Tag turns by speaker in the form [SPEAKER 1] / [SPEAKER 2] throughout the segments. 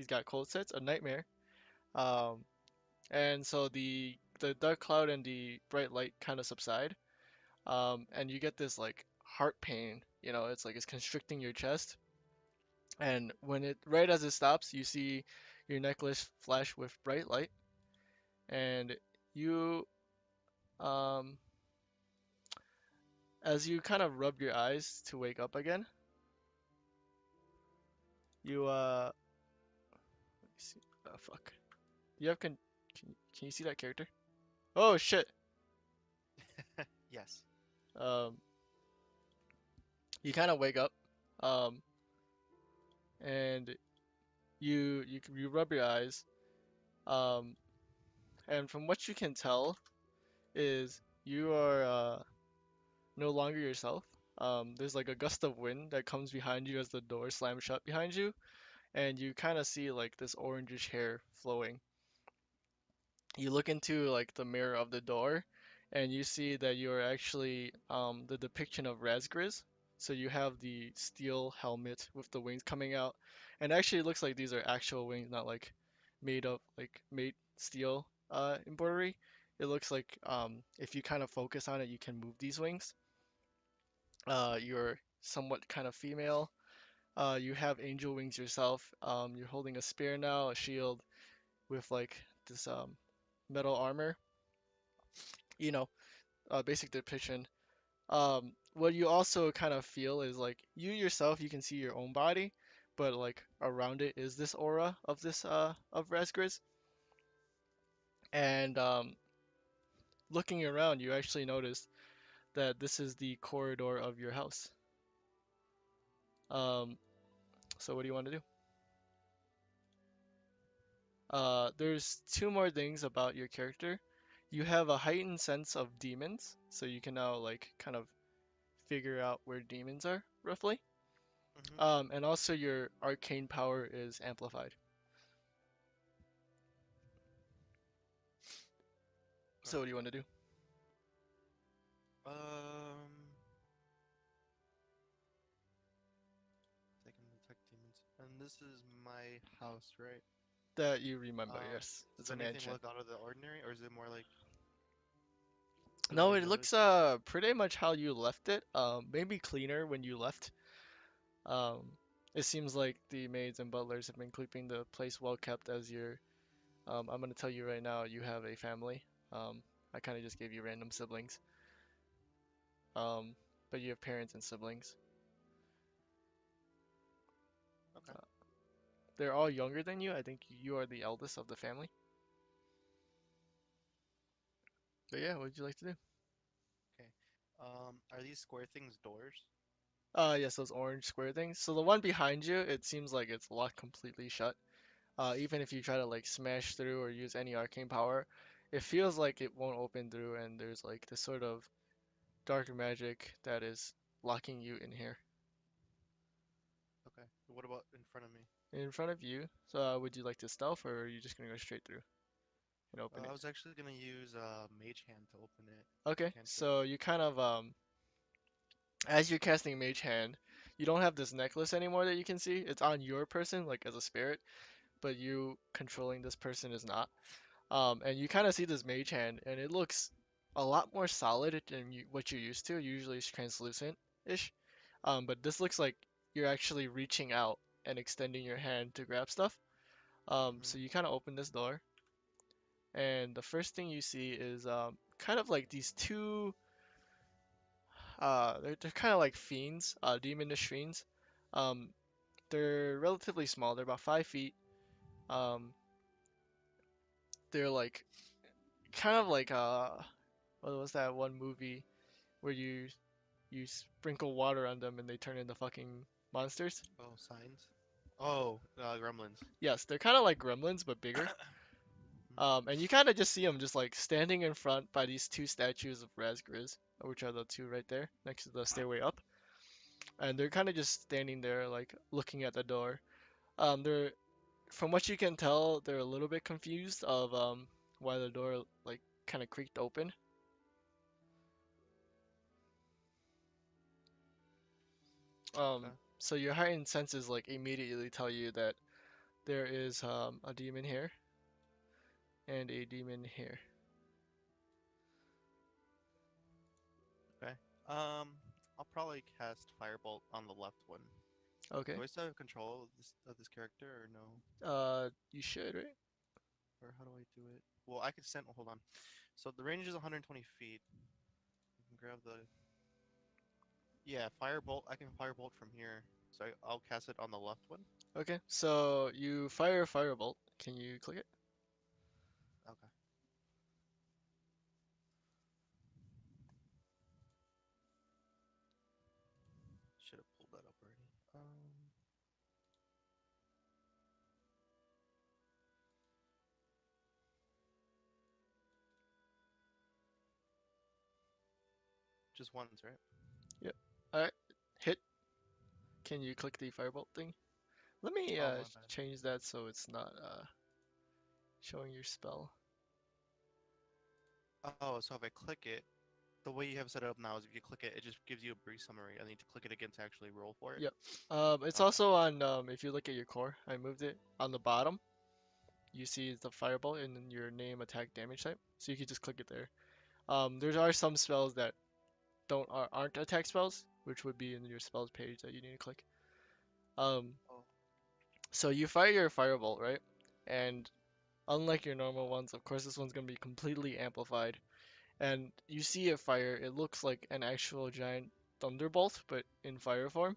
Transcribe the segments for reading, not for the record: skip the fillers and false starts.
[SPEAKER 1] He's got cold sets, a nightmare. Um, and so the dark cloud and the bright light kind of subside. And you get this like heart pain. It's like it's constricting your chest. And when it right as it stops, you see your necklace flash with bright light, and you um as you kind of rub your eyes to wake up again, you let me see. Oh fuck. You have can you see that character? Oh shit.
[SPEAKER 2] Yes.
[SPEAKER 1] Um, you kind of wake up, um, and you rub your eyes, um, and from what you can tell is you are no longer yourself. There's like a gust of wind that comes behind you as the door slams shut behind you, and you kind of see like this orangish hair flowing. You look into like the mirror of the door, and you see that you are actually the depiction of Razgriz. So you have the steel helmet with the wings coming out, and actually it looks like these are actual wings, not like made steel embroidery. It looks like if you kind of focus on it, you can move these wings. You're somewhat kind of female. You have angel wings yourself. You're holding a spear now, a shield with like this metal armor. You know, basic depiction. What you also kind of feel is like you yourself, you can see your own body, but like around it is this aura of this of Razgriz. And looking around, you actually notice that this is the corridor of your house. Um, so what do you want to do? There's two more things about your character. You have a heightened sense of demons, so you can now like kind of figure out where demons are roughly.
[SPEAKER 2] Mm-hmm.
[SPEAKER 1] And also your arcane power is amplified. So what do you want
[SPEAKER 2] Okay.
[SPEAKER 1] to do?
[SPEAKER 2] Um, they can detect demons. And this is my house, right?
[SPEAKER 1] That you remember,
[SPEAKER 2] Um,
[SPEAKER 1] yes.
[SPEAKER 2] does
[SPEAKER 1] It's a
[SPEAKER 2] anything
[SPEAKER 1] mansion.
[SPEAKER 2] look out of the ordinary, or is it more like, do
[SPEAKER 1] No,
[SPEAKER 2] I
[SPEAKER 1] it looks
[SPEAKER 2] notice?
[SPEAKER 1] pretty much how you left it. Maybe cleaner when you left. Um, it seems like the maids and butlers have been keeping the place well kept as your I'm gonna tell you right now, you have a family. I kind of just gave you random siblings. Um, but you have parents and siblings.
[SPEAKER 2] Okay.
[SPEAKER 1] Uh, they're all younger than you. I think you are the eldest of the family. But yeah, what would you like to do?
[SPEAKER 2] Okay. Are these square things doors?
[SPEAKER 1] Yes, those orange square things. So the one behind you, it seems like it's locked completely shut. Even if you try to like smash through or use any arcane power, it feels like it won't open through, and there's like this sort of dark magic that is locking you in here.
[SPEAKER 2] Okay. What about in front of me?
[SPEAKER 1] In front of you. So would you like to stealth, or are you just gonna go straight through and open
[SPEAKER 2] I
[SPEAKER 1] it?
[SPEAKER 2] was actually gonna use Mage Hand to open it. It's a
[SPEAKER 1] Okay,
[SPEAKER 2] cantrip.
[SPEAKER 1] so you kind of as you're casting Mage Hand, you don't have this necklace anymore that you can see. It's on your person, like as a spirit, but you controlling this person is not. And you kind of see this Mage Hand, and it looks a lot more solid than what you're used to. Usually it's translucent-ish. But this looks like you're actually reaching out and extending your hand to grab stuff.
[SPEAKER 2] Mm-hmm.
[SPEAKER 1] So you kind of open this door, and the first thing you see is kind of like these two they're kind of like fiends, demonish fiends. Um, they're relatively small. They're about 5 feet. Um, they're like kind of like what was that one movie where you sprinkle water on them and they turn into fucking monsters?
[SPEAKER 2] Oh, signs. Oh, gremlins.
[SPEAKER 1] Yes, they're kind of like gremlins but bigger. And you kind of just see them just like standing in front by these two statues of Razgriz, which are the two right there next to the stairway up. And they're kind of just standing there like looking at the door. They're from what you can tell, they're a little bit confused of why the door like kind of creaked open.
[SPEAKER 2] Okay.
[SPEAKER 1] So your heightened senses like immediately tell you that there is a demon here and a demon here.
[SPEAKER 2] Okay. Um, I'll probably cast Firebolt on the left one.
[SPEAKER 1] Okay.
[SPEAKER 2] Do I still have control of this character or no?
[SPEAKER 1] You should, right?
[SPEAKER 2] Or how do I do it? Well, I could send. Hold on. So the range is 120 feet. You can grab the. Yeah, Firebolt. I can Firebolt from here. So I'll cast it on the left one.
[SPEAKER 1] Okay. So you fire a firebolt. Can you click it?
[SPEAKER 2] Okay. Should have pulled that up already. Just once, right?
[SPEAKER 1] Yep. All right. Hit. Can you click the firebolt thing? Let me
[SPEAKER 2] Oh, my bad.
[SPEAKER 1] change that so it's not showing your spell.
[SPEAKER 2] Oh, so if I click it, the way you have set it up now is if you click it, it just gives you a brief summary. I need to click it again to actually roll for it.
[SPEAKER 1] Yep. It's
[SPEAKER 2] Okay.
[SPEAKER 1] also on if you look at your core, I moved it on the bottom. You see the firebolt and then your name, attack, damage type. So you can just click it there. There are some spells that aren't attack spells, which would be in your spells page that you need to click. Um,
[SPEAKER 2] Oh.
[SPEAKER 1] so you fire your firebolt, right? And unlike your normal ones, of course, this one's gonna be completely amplified. And you see it fire, it looks like an actual giant thunderbolt, but in fire form.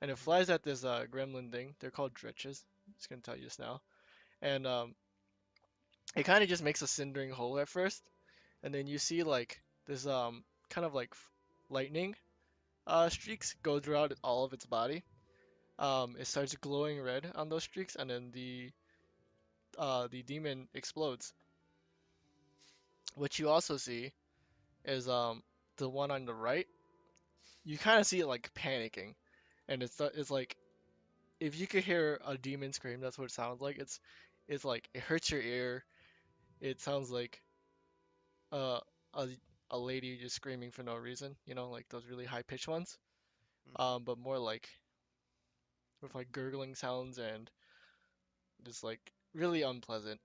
[SPEAKER 1] And it
[SPEAKER 2] Mhm.
[SPEAKER 1] flies at this gremlin thing. They're called dretches. I'm just gonna tell you this now. And it kind of just makes a cindering hole at first, and then you see like this kind of like lightning streaks go throughout all of its body. It starts glowing red on those streaks, and then the demon explodes. What you also see is the one on the right. You kind of see it like panicking, and it's like if you could hear a demon scream, that's what it sounds like. It's like it hurts your ear. It sounds like uh a a lady just screaming for no reason, like those really high pitched ones.
[SPEAKER 2] Mhm.
[SPEAKER 1] But more like with like gurgling sounds and just like really unpleasant.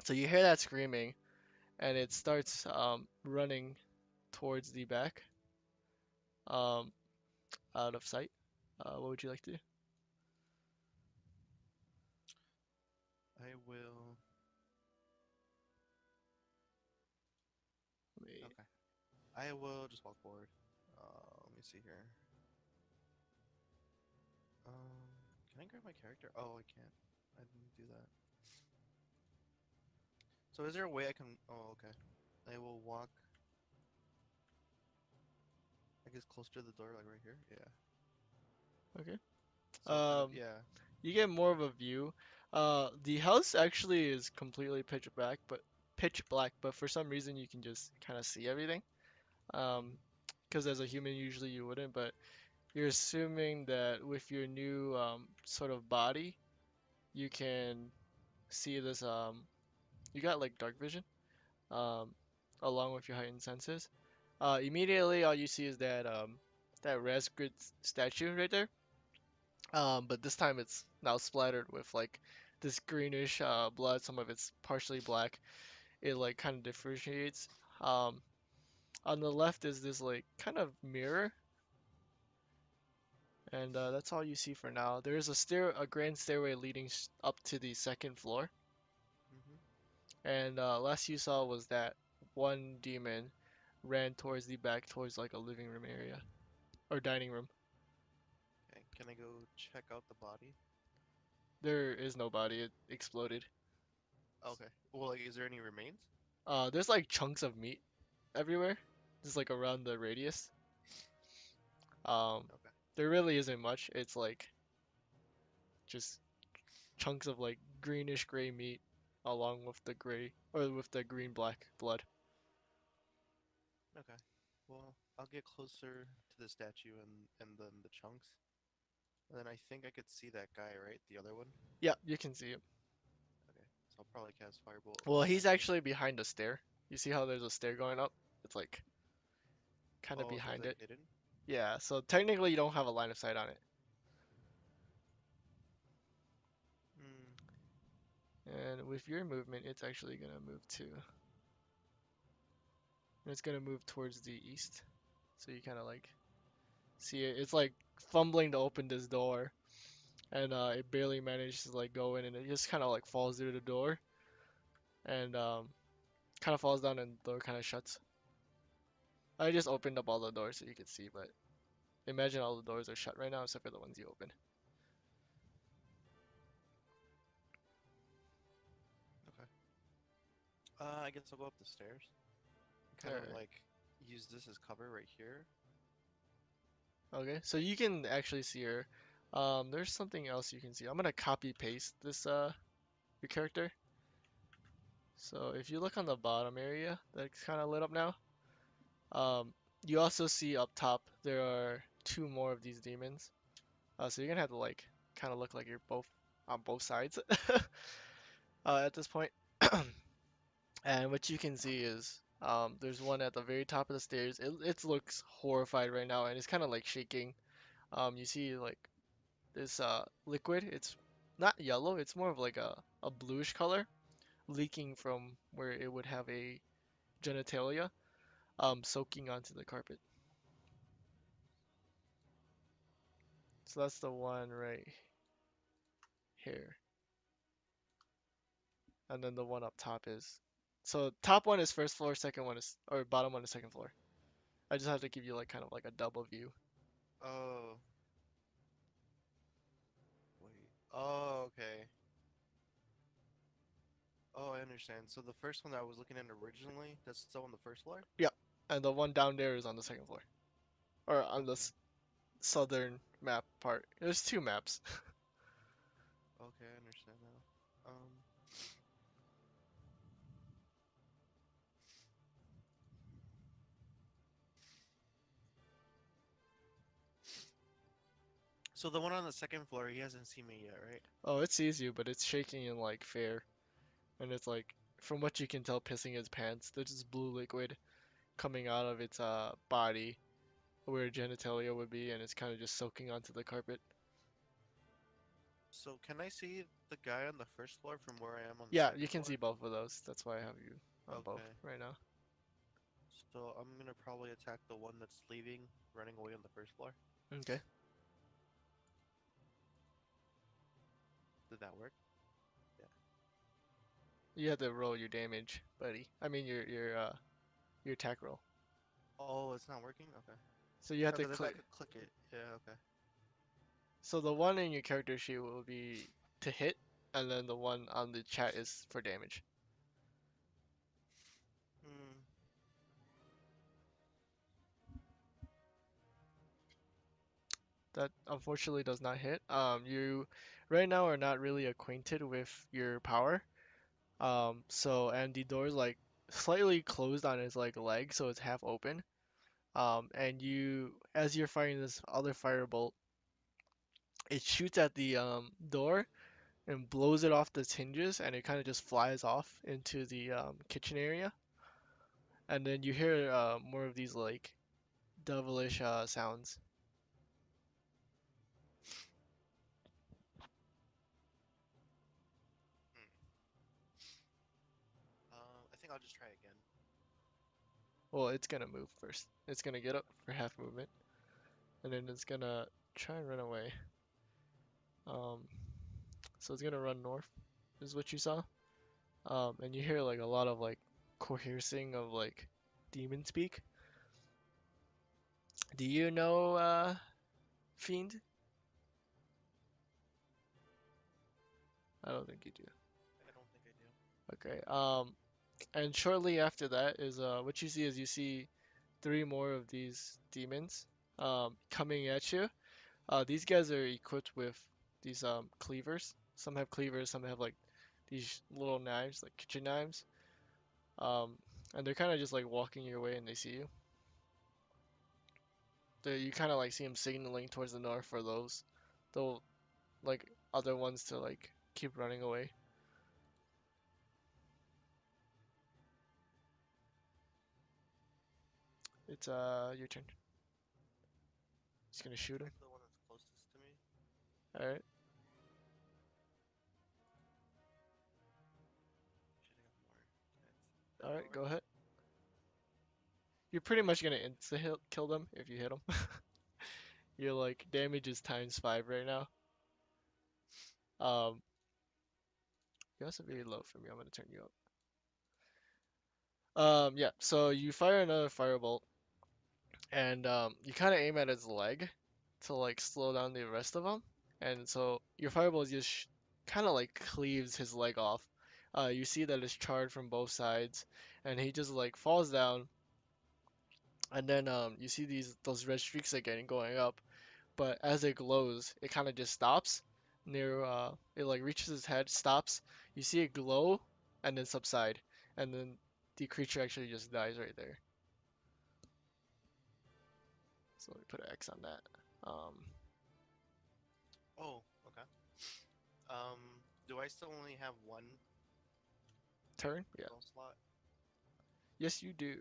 [SPEAKER 1] So you hear that screaming, and it starts running towards the back, um, out of sight. What would you like to do?
[SPEAKER 2] I will.
[SPEAKER 1] Let me-
[SPEAKER 2] Okay. I will just walk forward. Let me see here. Can I grab my character? Oh, I can't. I didn't do that. So is there a way I can? Oh, okay. I will walk. I guess closer to the door, like right here. Yeah.
[SPEAKER 1] Okay.
[SPEAKER 2] So kind of
[SPEAKER 1] Um,
[SPEAKER 2] yeah.
[SPEAKER 1] you get more of a view. The house actually is completely pitch black, but for some reason you can just kind of see everything. Um,
[SPEAKER 2] Mhm.
[SPEAKER 1] because as a human usually you wouldn't, but you're assuming that with your new sort of body, you can see this you got like dark vision um along with your heightened senses. Immediately all you see is that Razgriz statue right there. But this time it's now splattered with like this greenish blood. Some of it's partially black. It like kind of differentiates. Um, on the left is this like kind of mirror, and that's all you see for now. There is a grand stairway leading up to the second floor,
[SPEAKER 2] Mhm.
[SPEAKER 1] and last you saw was that one demon ran towards the back, towards like a living room area or dining room.
[SPEAKER 2] Okay. Can I go check out the body?
[SPEAKER 1] There is no body. It exploded.
[SPEAKER 2] Okay. Well, like, is there any remains?
[SPEAKER 1] There's like chunks of meat everywhere, just like around the radius. Um,
[SPEAKER 2] Okay.
[SPEAKER 1] there really isn't much. It's like just chunks of like greenish gray meat along with the gray or with the green black blood.
[SPEAKER 2] Okay. Well, I'll get closer to the statue and then the chunks. And then I think I could see that guy, right? The other one?
[SPEAKER 1] Yeah, you can see it.
[SPEAKER 2] Okay. So I'll probably cast Firebolt
[SPEAKER 1] Well,
[SPEAKER 2] on
[SPEAKER 1] he's
[SPEAKER 2] him.
[SPEAKER 1] actually behind a stair. You see how there's a stair going up? It's like kind of
[SPEAKER 2] Oh, so it's
[SPEAKER 1] behind
[SPEAKER 2] like
[SPEAKER 1] it.
[SPEAKER 2] hidden?
[SPEAKER 1] Yeah, so technically you don't have a line of sight on it. then with your movement, it's actually gonna move too. And it's gonna move towards the east. So you kind of like see it. It's like fumbling to open this door, and it barely manages to like go in, and it just kind of like falls through the door, and kind of falls down, and the door kind of shuts. I just opened up all the doors so you could see, but imagine all the doors are shut right now except for the ones you opened.
[SPEAKER 2] Okay. I guess I'll go up the stairs.
[SPEAKER 1] All
[SPEAKER 2] Kind of
[SPEAKER 1] right.
[SPEAKER 2] like use this as cover right here.
[SPEAKER 1] Okay, so you can actually see her. There's something else you can see. I'm gonna copy paste this your character. So if you look on the bottom area that's kind of lit up now, um, you also see up top there are two more of these demons. So you're gonna have to like kind of look like you're both on both sides at this point. And what you can see is there's one at the very top of the stairs. It looks horrified right now and it's kind of like shaking. You see like this liquid. It's not yellow. It's more of like a bluish color leaking from where it would have a genitalia soaking onto the carpet. So that's the one right here. And then the one up top is. So top one is first floor, second one is or bottom one is second floor. I just have to give you like kind of like a double view.
[SPEAKER 2] Oh, wait. Oh, okay. Oh, I understand. So the first one that I was looking at originally, that's still on the first floor?
[SPEAKER 1] Yeah. And the one down there is on the second floor. Or on the
[SPEAKER 2] Okay.
[SPEAKER 1] southern map part. There's two maps.
[SPEAKER 2] Okay, I understand now. So the one on the second floor, he hasn't seen me yet, right?
[SPEAKER 1] Oh, it sees you, but it's shaking in like fear. And it's like from what you can tell pissing its pants. There's this blue liquid coming out of its body where genitalia would be and it's kind of just soaking onto the carpet.
[SPEAKER 2] So can I see the guy on the first floor from where I am on the
[SPEAKER 1] Yeah, you
[SPEAKER 2] second
[SPEAKER 1] can see
[SPEAKER 2] floor?
[SPEAKER 1] both of those. That's why I have you on both
[SPEAKER 2] Okay.
[SPEAKER 1] right now.
[SPEAKER 2] So I'm gonna probably attack the one that's leaving, running away on the first floor.
[SPEAKER 1] Okay.
[SPEAKER 2] Did that work? Yeah.
[SPEAKER 1] You have to roll your damage, buddy. I mean your attack roll.
[SPEAKER 2] Oh, it's not working? Okay.
[SPEAKER 1] So you have
[SPEAKER 2] No,
[SPEAKER 1] to
[SPEAKER 2] because I
[SPEAKER 1] click.
[SPEAKER 2] could click it. Yeah, okay.
[SPEAKER 1] So the one in your character sheet will be to hit, and then the one on the chat is for damage.
[SPEAKER 2] Hmm.
[SPEAKER 1] That unfortunately does not hit. You right now are not really acquainted with your power. So and the door's like slightly closed on its like leg, so it's half open. And you, as you're firing this other firebolt, it shoots at the door and blows it off the hinges, and it kind of just flies off into the kitchen area. And then you hear more of these like devilish sounds.
[SPEAKER 2] Hmm. I think I'll just try again.
[SPEAKER 1] Well, it's gonna move first. It's gonna get up for half movement, and then it's gonna try and run away. Um, so it's gonna run north, is what you saw. And you hear like a lot of like coercing of like demon speak. Do you know Fiend? I don't think you do.
[SPEAKER 2] I don't think I do.
[SPEAKER 1] Okay. And shortly after that is what you see is you see three more of these demons coming at you. These guys are equipped with these cleavers. Some have cleavers, some have like these little knives, like kitchen knives. Um, and they're kind of just like walking your way and they see you. You kind of like see them signaling towards the north for those, the like other ones to like keep running away. It's your turn. Just gonna shoot him.
[SPEAKER 2] Attack the one that's closest to me.
[SPEAKER 1] All right. All right, go
[SPEAKER 2] Alright.
[SPEAKER 1] ahead. You're pretty much gonna insta kill them if you hit them. Your like damage is times 5 right now. Um, you're also
[SPEAKER 2] Yep.
[SPEAKER 1] very low for me. I'm gonna turn you up. Yeah. So you fire another firebolt, and you kind of aim at his leg to like slow down the rest of them. And so your firebolt just kind of like cleaves his leg off. You see that it's charred from both sides, and he just like falls down. And then you see those red streaks again going up, but as it glows, it kind of just stops near it like reaches his head, stops. You see it glow and then subside, and then the creature actually just dies right there. So let me put an X on that.
[SPEAKER 2] Oh, okay. Do I still only have one
[SPEAKER 1] Turn? Yeah.
[SPEAKER 2] spell slot?
[SPEAKER 1] Yes, you do.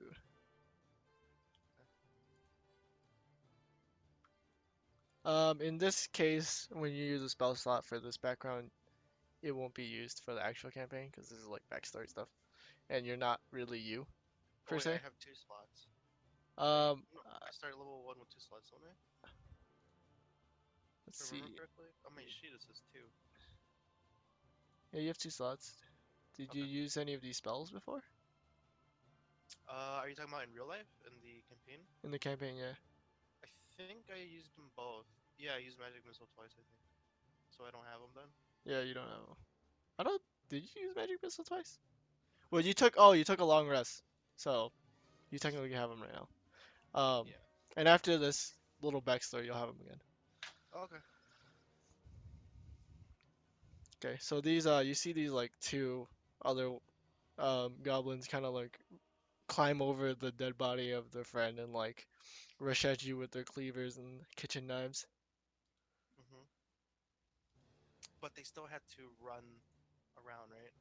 [SPEAKER 1] In this case, when you use a spell slot for this background, it won't be used for the actual campaign because this is like backstory stuff, and you're not really you
[SPEAKER 2] Oh
[SPEAKER 1] per
[SPEAKER 2] wait, I
[SPEAKER 1] se.
[SPEAKER 2] have two slots. Wait,
[SPEAKER 1] Um,
[SPEAKER 2] no,
[SPEAKER 1] uh,
[SPEAKER 2] I started level one with two slots, don't I?
[SPEAKER 1] let's
[SPEAKER 2] If I remember
[SPEAKER 1] see.
[SPEAKER 2] correctly. On my sheet it says two.
[SPEAKER 1] Yeah, you have 2 slots. Did you
[SPEAKER 2] Okay.
[SPEAKER 1] use any of these spells before
[SPEAKER 2] Are you talking about in real life in the campaign?
[SPEAKER 1] in the campaign? Yeah.
[SPEAKER 2] I think I used them both. Yeah, I used magic missile twice. I think. So I don't have them then.
[SPEAKER 1] Yeah, you don't know. I don't. Did you use magic missile twice? Well, you took. Oh, you took a long rest, so you technically have them right now.
[SPEAKER 2] Yeah.
[SPEAKER 1] And after this little backstory, you'll have them again.
[SPEAKER 2] Okay.
[SPEAKER 1] Okay, so you see these like two other goblins kind of like climb over the dead body of their friend and like rush at you with their cleavers and kitchen knives.
[SPEAKER 2] Mhm. But they still had to run around, right?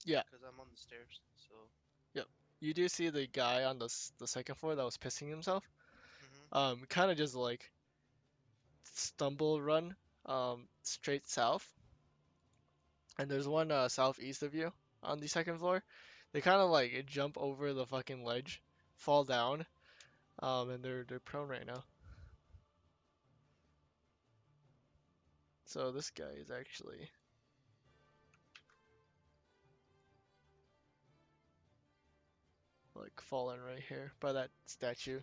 [SPEAKER 1] Yeah,
[SPEAKER 2] Because I'm on the stairs. So.
[SPEAKER 1] yep. You do see the guy on the second floor that was pissing himself.
[SPEAKER 2] Mhm.
[SPEAKER 1] Kind of just like stumble run straight south, and there's one southeast of you on the second floor. They kind of like jump over the fucking ledge, fall down, and they're prone right now. So this guy is actually like fallen right here by that statue.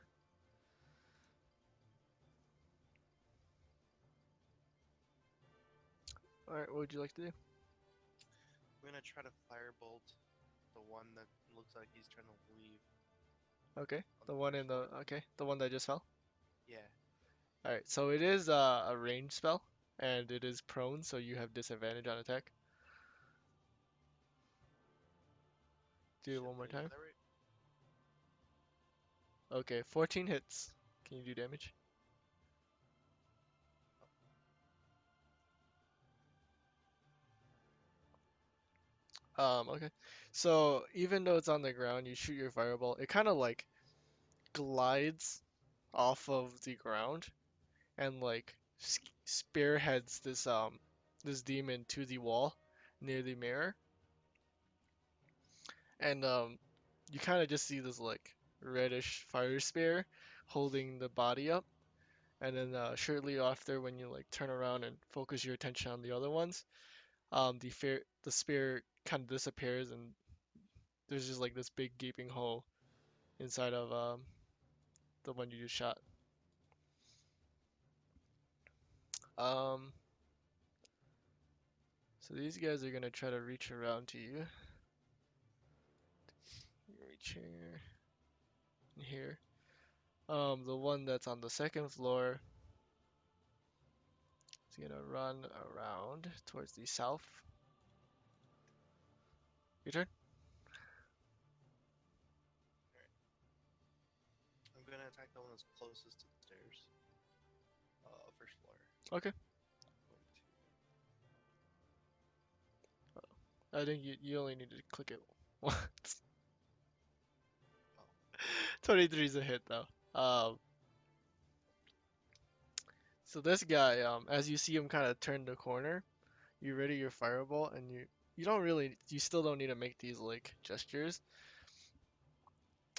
[SPEAKER 1] All right, what would you like to do?
[SPEAKER 2] I'm gonna try to firebolt the one that looks like he's trying to leave
[SPEAKER 1] Okay,
[SPEAKER 2] on
[SPEAKER 1] the
[SPEAKER 2] the
[SPEAKER 1] one
[SPEAKER 2] first
[SPEAKER 1] in the
[SPEAKER 2] floor.
[SPEAKER 1] okay, the one that just fell.
[SPEAKER 2] Yeah.
[SPEAKER 1] All right, so it is a range spell, and it is prone, so you have disadvantage on attack. Do it
[SPEAKER 2] Shit,
[SPEAKER 1] one
[SPEAKER 2] did
[SPEAKER 1] more
[SPEAKER 2] I do
[SPEAKER 1] time.
[SPEAKER 2] that right?
[SPEAKER 1] Okay, 14 hits. Can you do damage? Okay. So even though it's on the ground, you shoot your fireball. It kind of like glides off of the ground and like spearheads this demon to the wall near the mirror. And you kind of just see this like reddish fire spear holding the body up. And then shortly after, when you like turn around and focus your attention on the other ones, the spear kind of disappears, and there's just like this big gaping hole inside of the one you just shot. Um, so these guys are gonna try to reach around to you. Reach here and here. The one that's on the second floor is gonna run around towards the south. Your turn.
[SPEAKER 2] Alright. I'm gonna attack the one that's closest to the stairs. First floor.
[SPEAKER 1] Okay.
[SPEAKER 2] Going to.
[SPEAKER 1] I think you only need to click it once.
[SPEAKER 2] Oh.
[SPEAKER 1] 23 is a hit though. So this guy, as you see him kind of turn the corner, you ready your fireball, and you still don't need to make these like gestures.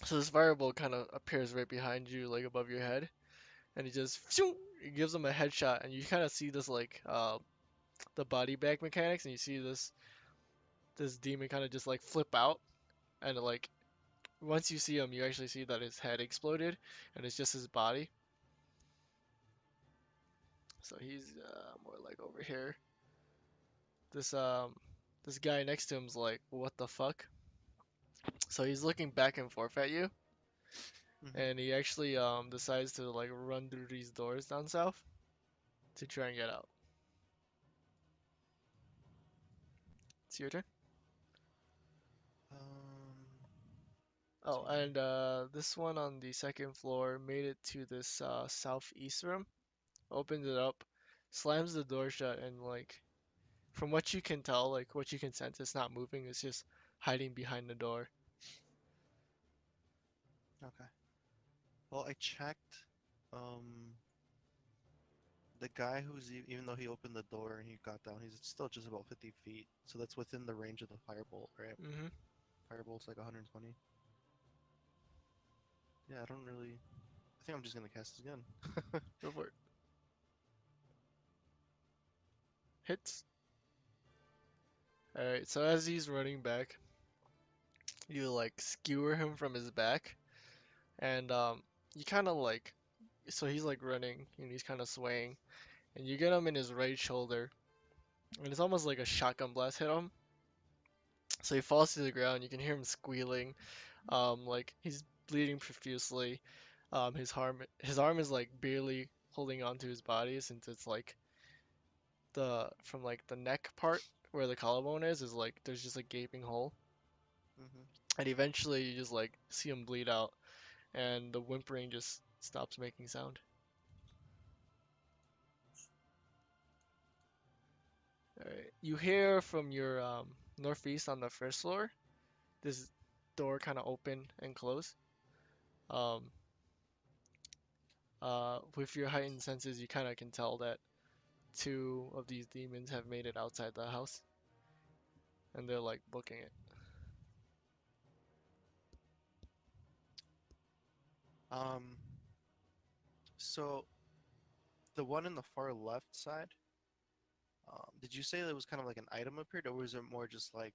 [SPEAKER 1] So this fireball kind of appears right behind you, like above your head, and he just phew, it gives him a headshot, and you kind of see this like the body bag mechanics, and you see this demon kind of just like flip out, and like once you see him, you actually see that his head exploded, and it's just his body. So he's more like over here. This this guy next to him's like, what the fuck? So he's looking back and forth at you,
[SPEAKER 2] Mm-hmm.
[SPEAKER 1] and he actually decides to like run through these doors down south to try and get out. It's your turn.
[SPEAKER 2] Let's
[SPEAKER 1] Oh,
[SPEAKER 2] see here.
[SPEAKER 1] and this one on the second floor made it to this southeast room, opens it up, slams the door shut, and like from what you can tell, like what you can sense, it's not moving. It's just hiding behind the door.
[SPEAKER 2] Okay. Well, I checked. Um, the guy even though he opened the door and he got down, he's still just about 50 feet. So that's within the range of the firebolt, right?
[SPEAKER 1] Mm-hmm.
[SPEAKER 2] Firebolt's like 120. Yeah, I don't really. I think I'm just gonna cast it again.
[SPEAKER 1] Go for it. Hits. All right. So as he's running back, you like skewer him from his back, and you kind of like so he's like running and he's kind of swaying, and you get him in his right shoulder, and it's almost like a shotgun blast hit him. So he falls to the ground. You can hear him squealing, like he's bleeding profusely. His arm is like barely holding onto his body since it's like the from like the neck part where the collarbone is like there's just a gaping hole,
[SPEAKER 2] Mm-hmm.
[SPEAKER 1] and eventually you just like see him bleed out, and the whimpering just stops making sound. All right. You hear from your northeast on the first floor, this door kind of open and close. Um, with your heightened senses, you kind of can tell that two of these demons have made it outside the house, and they're like booking it.
[SPEAKER 2] Um, so the one in the far left side, did you say that it was kind of like an item appeared, or was it more just like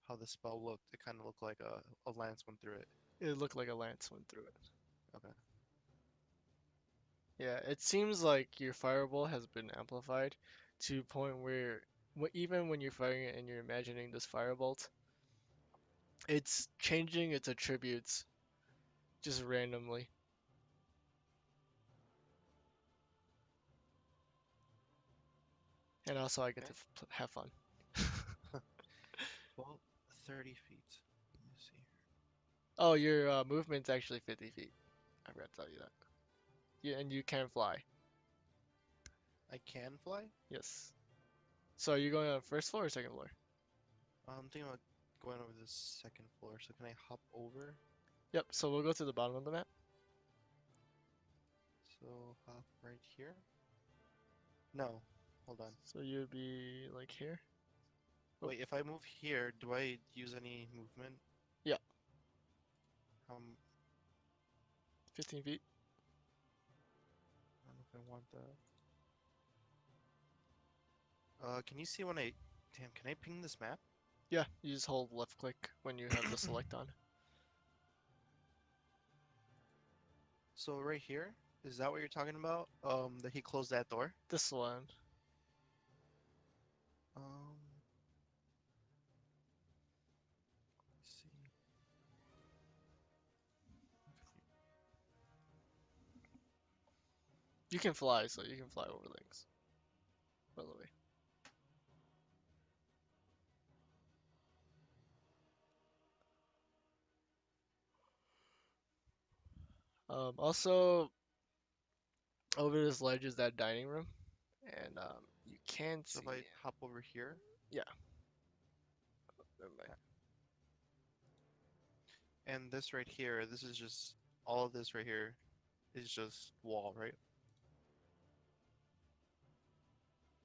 [SPEAKER 2] how the spell looked? It kind of looked like a lance went through it.
[SPEAKER 1] It looked like a lance went through it.
[SPEAKER 2] Okay.
[SPEAKER 1] Yeah, it seems like your fireball has been amplified to a point where even when you're firing it and you're imagining this firebolt, it's changing its attributes just randomly. And also, I get
[SPEAKER 2] Okay.
[SPEAKER 1] to have fun.
[SPEAKER 2] Well, 30 feet. Let me see.
[SPEAKER 1] Oh, your movement's actually 50 feet. I forgot to tell you that. Yeah, and you can fly.
[SPEAKER 2] I can fly?
[SPEAKER 1] Yes. So are you going on first floor or second floor?
[SPEAKER 2] I'm thinking about going over the second floor. So can I hop over?
[SPEAKER 1] Yep. So we'll go to the bottom of the map.
[SPEAKER 2] So hop right here. No, hold on.
[SPEAKER 1] So you'd be like here. Oh,
[SPEAKER 2] Wait, if I move here, do I use any movement?
[SPEAKER 1] yeah,
[SPEAKER 2] Um,
[SPEAKER 1] 15 feet.
[SPEAKER 2] I don't know if I want that. Can you see when I... Damn, can I ping this map?
[SPEAKER 1] Yeah, you just hold left click when you have the select on.
[SPEAKER 2] So right here, is that what you're talking about? That he closed that door?
[SPEAKER 1] This one.
[SPEAKER 2] Um, let's see.
[SPEAKER 1] You can fly, so you can fly over things. By the way. Also, over this ledge is that dining room, and you can
[SPEAKER 2] So if
[SPEAKER 1] see.
[SPEAKER 2] I hop over here,
[SPEAKER 1] Yeah, never mind.
[SPEAKER 2] okay. And this right here, this is just all of this right here is just wall, right?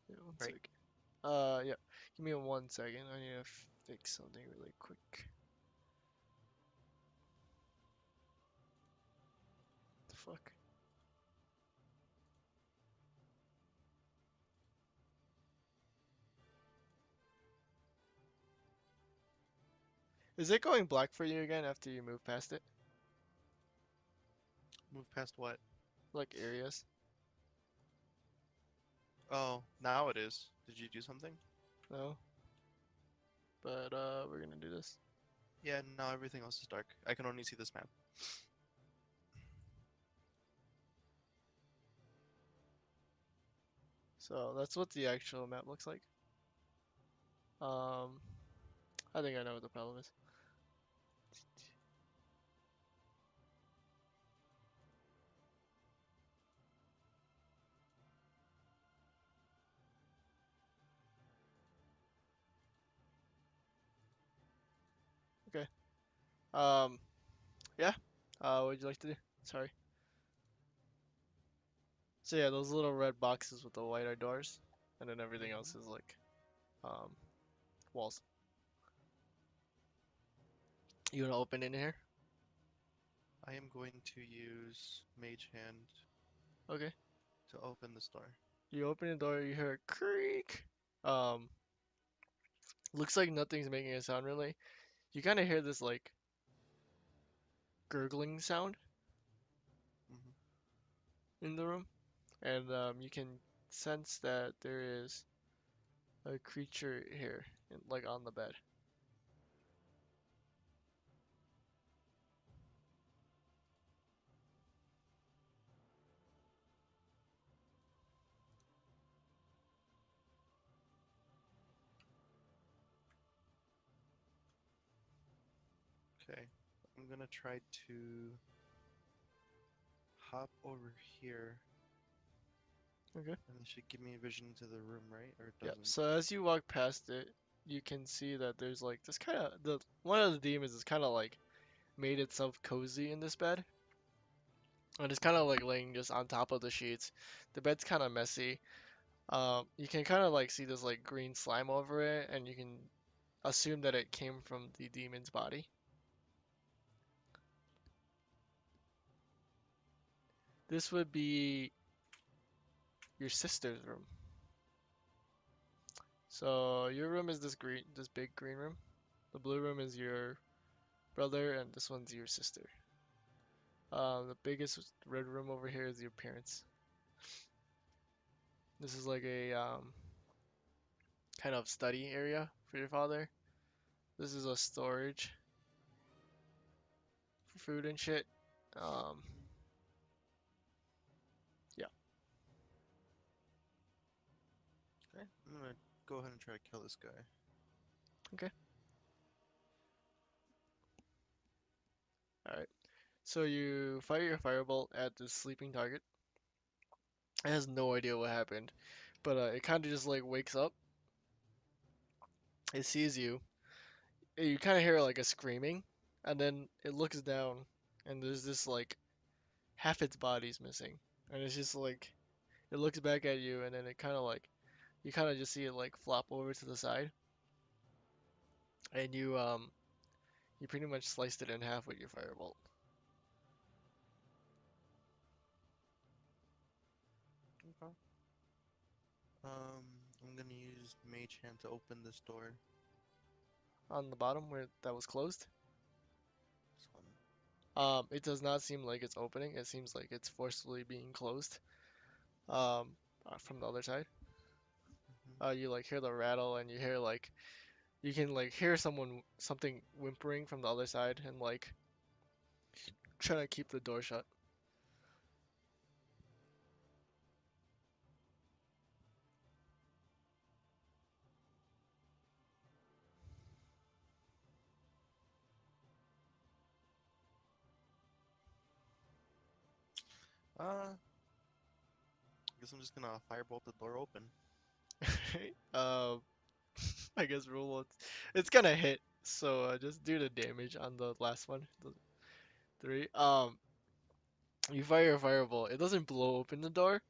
[SPEAKER 1] Yeah, one
[SPEAKER 2] Right.
[SPEAKER 1] second. Yeah. Give me 1 second. I need to fix something really quick. fuck? Is it going black for you again after you move past it?
[SPEAKER 2] Move past what?
[SPEAKER 1] Like areas?
[SPEAKER 2] Oh, now it is. Did you do something?
[SPEAKER 1] No. But we're gonna do this.
[SPEAKER 2] Yeah, now everything else is dark. I can only see this map.
[SPEAKER 1] So that's what the actual map looks like. Um, I think I know what the problem is. Okay. Um, yeah. What would you like to do? Sorry. So yeah, those little red boxes with the white are doors, and then everything else is
[SPEAKER 2] Hmm.
[SPEAKER 1] like um walls. You wanna open in here?
[SPEAKER 2] I am going to use Mage Hand
[SPEAKER 1] Okay.
[SPEAKER 2] to open this door.
[SPEAKER 1] You open the door, you hear a creak. Um, looks like nothing's making a sound really. You kind of hear this like gurgling sound
[SPEAKER 2] Hmm.
[SPEAKER 1] in the room, and you can sense that there is a creature here, like on the bed.
[SPEAKER 2] Okay. I'm gonna try to hop over here,
[SPEAKER 1] Okay.
[SPEAKER 2] and it should give me a vision into the room, right? Or it
[SPEAKER 1] Yep.
[SPEAKER 2] doesn't?
[SPEAKER 1] So as you walk past it, you can see that there's like this kind of the one of the demons is kind of like made itself cozy in this bed, and it's kind of like laying just on top of the sheets. The bed's kind of messy. You can kind of like see this like green slime over it, and you can assume that it came from the demon's body. This would be your sister's room. So your room is this big green room. The blue room is your brother, and this one's your sister. The biggest red room over here is your parents. This is like a kind of study area for your father. This is a storage for food and shit. Um, yeah.
[SPEAKER 2] Okay. I'm gonna go ahead and try to kill this guy.
[SPEAKER 1] Okay. All right. So you fire your firebolt at the sleeping target. It has no idea what happened, but it kind of just like wakes up. It sees you. You kind of hear like a screaming, and then it looks down, and there's this like half its body's missing, and it's just like it looks back at you, and then it kind of like you kind of just see it like flop over to the side, and you pretty much sliced it in half with your firebolt.
[SPEAKER 2] Okay. I'm gonna use Mage Hand to open this door.
[SPEAKER 1] On the bottom where that was closed.
[SPEAKER 2] This one.
[SPEAKER 1] It does not seem like it's opening. It seems like it's forcefully being closed. Um, from the other side.
[SPEAKER 2] Hmm.
[SPEAKER 1] You like hear the rattle, and you hear like you can like hear something whimpering from the other side, and like trying to keep the door shut.
[SPEAKER 2] Guess I'm just gonna firebolt the door open.
[SPEAKER 1] um, I guess it's gonna hit. So just do the damage on the last one, the three. You fire a fireball. It doesn't blow open the door,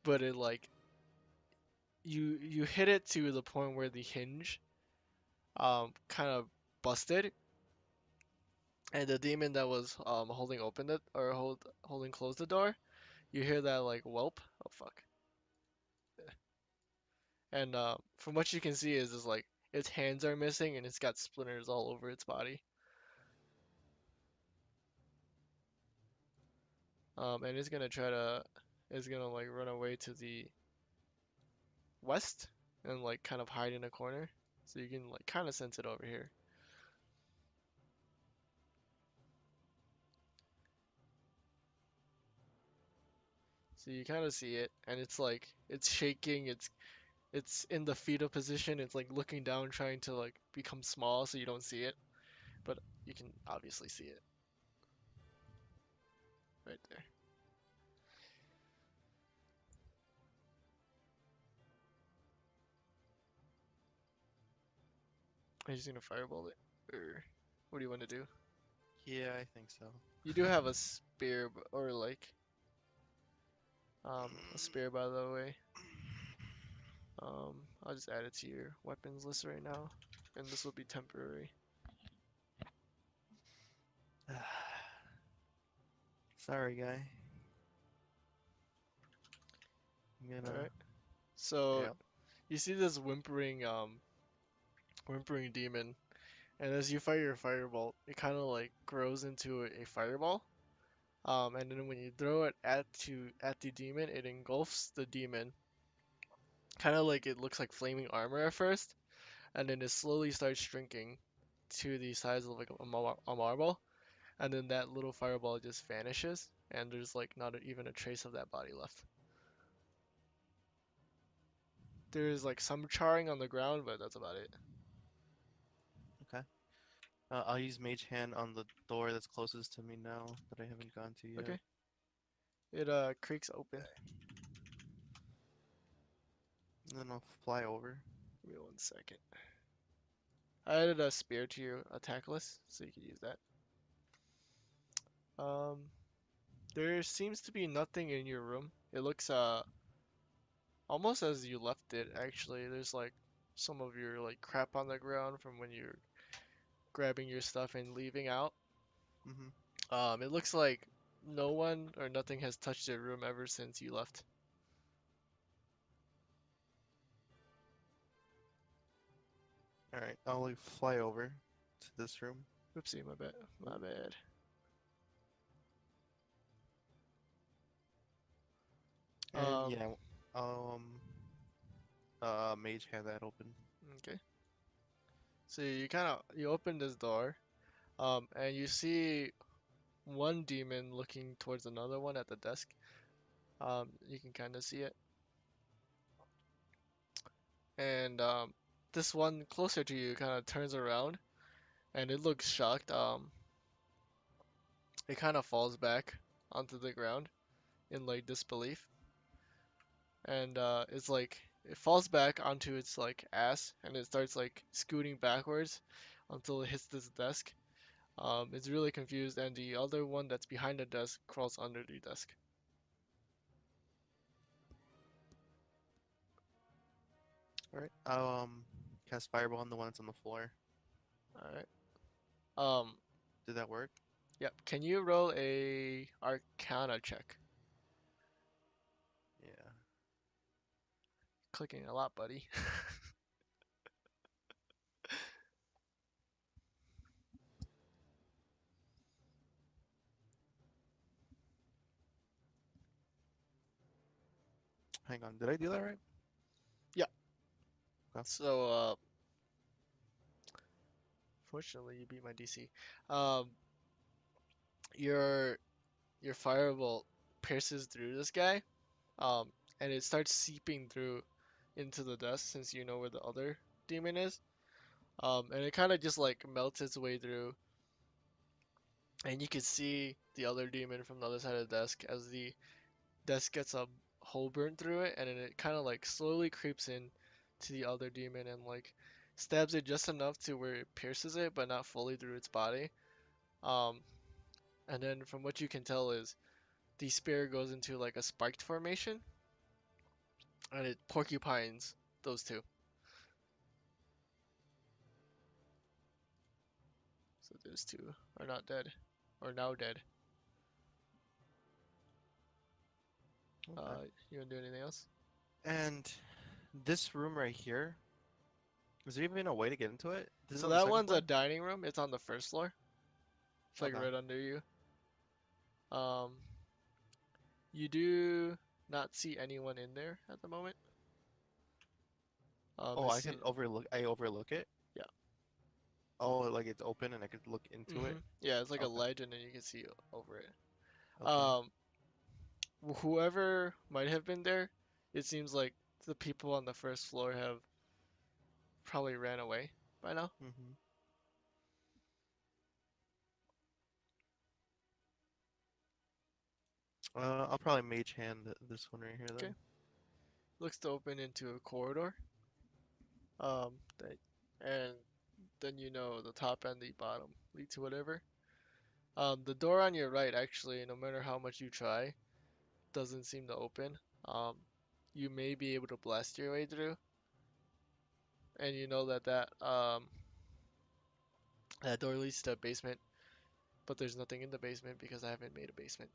[SPEAKER 1] but it like you hit it to the point where the hinge kind of busted, and the demon that was holding open it or holding closed the door, you hear that like whelp. Oh fuck. And from what you can see is like its hands are missing and it's got splinters all over its body. And it's gonna like run away to the west and like kind of hide in a corner, so you can like kind of sense it over here. So you kind of see it, and it's like it's shaking. It's in the fetal position. It's like looking down, trying to like become small, so you don't see it, but you can obviously see it right there. I'm just gonna fireball it, or what do you want to do?
[SPEAKER 2] Yeah, I think so.
[SPEAKER 1] You do have a spear, or like a
[SPEAKER 2] Mm.
[SPEAKER 1] spear by the way. I'll just add it to your weapons list right now, and this will be temporary.
[SPEAKER 2] Sorry, guy. I'm
[SPEAKER 1] All
[SPEAKER 2] gonna.
[SPEAKER 1] right. So
[SPEAKER 2] Yeah.
[SPEAKER 1] you see this whimpering demon, and as you fire your firebolt, it kind of like grows into a fireball. And then when you throw it at the demon, it engulfs the demon, kind of like it looks like flaming armor at first, and then it slowly starts shrinking to the size of like a marble, and then that little fireball just vanishes, and there's like not even a trace of that body left. There's like some charring on the ground, but that's about it.
[SPEAKER 2] Okay. I'll use Mage Hand on the door that's closest to me now that I haven't gone to yet.
[SPEAKER 1] Okay. It creaks open.
[SPEAKER 2] And then I'll fly over.
[SPEAKER 1] Give me 1 second. I added a spear to your attack list, so you can use that. Um, there seems to be nothing in your room. It looks almost as you left it, actually. There's like some of your like crap on the ground from when you're grabbing your stuff and leaving out.
[SPEAKER 2] Mm-hmm.
[SPEAKER 1] It looks like no one or nothing has touched your room ever since you left.
[SPEAKER 2] All right. I'll like fly over to this room.
[SPEAKER 1] Oopsie, my bad. My bad.
[SPEAKER 2] And
[SPEAKER 1] Um,
[SPEAKER 2] yeah, um, Mage Hand that open.
[SPEAKER 1] okay. So you open this door, and you see one demon looking towards another one at the desk. You can kind of see it, and this one closer to you kind of turns around, and it looks shocked. It kind of falls back onto the ground in like disbelief, and it's like it falls back onto its like ass, and it starts like scooting backwards until it hits this desk. It's really confused, and the other one that's behind the desk crawls under the desk.
[SPEAKER 2] All right. I'll cast Fireball on the one that's on the floor.
[SPEAKER 1] All right. Um,
[SPEAKER 2] Did that work?
[SPEAKER 1] yep. Can you roll a Arcana check?
[SPEAKER 2] Yeah.
[SPEAKER 1] Clicking a lot, buddy.
[SPEAKER 2] Hang on. Did I do that right?
[SPEAKER 1] Yep.
[SPEAKER 2] Okay.
[SPEAKER 1] So, fortunately, you beat my DC. Um, your your firebolt pierces through this guy, um, and it starts seeping through into the dust since you know where the other demon is. And it kind of just like melts its way through, and you can see the other demon from the other side of the desk as the desk gets a hole burnt through it, and then it kind of like slowly creeps in to the other demon and like stabs it just enough to where it pierces it, but not fully through its body. Um, and then from what you can tell is the spear goes into like a spiked formation, and it porcupines those two. So those two are not dead, or now dead.
[SPEAKER 2] Okay.
[SPEAKER 1] You wanna do anything else?
[SPEAKER 2] And this room right here, is there even a way to get into it? This is
[SPEAKER 1] So
[SPEAKER 2] on the
[SPEAKER 1] that
[SPEAKER 2] second
[SPEAKER 1] one's a
[SPEAKER 2] floor?
[SPEAKER 1] dining room. It's on the first floor. It's like
[SPEAKER 2] Okay.
[SPEAKER 1] right under you. Um, you do not see anyone in there at the moment.
[SPEAKER 2] Oh,
[SPEAKER 1] It
[SPEAKER 2] I overlook it?
[SPEAKER 1] yeah.
[SPEAKER 2] Oh, like it's open and I could look into it?
[SPEAKER 1] Yeah, it's like a
[SPEAKER 2] Okay.
[SPEAKER 1] ledge, and then you can see over it.
[SPEAKER 2] Okay.
[SPEAKER 1] Um, whoever might have been there, it seems like the people on the first floor have probably ran away by now.
[SPEAKER 2] Mm-hmm. I'll probably mage hand this one right here
[SPEAKER 1] Okay,
[SPEAKER 2] then.
[SPEAKER 1] looks to open into a corridor. That, and then you know the top and the bottom lead to whatever. The door on your right, actually, no matter how much you try, doesn't seem to open. Um, you may be able to blast your way through, and you know that door leads to a basement, but there's nothing in the basement because I haven't made a basement.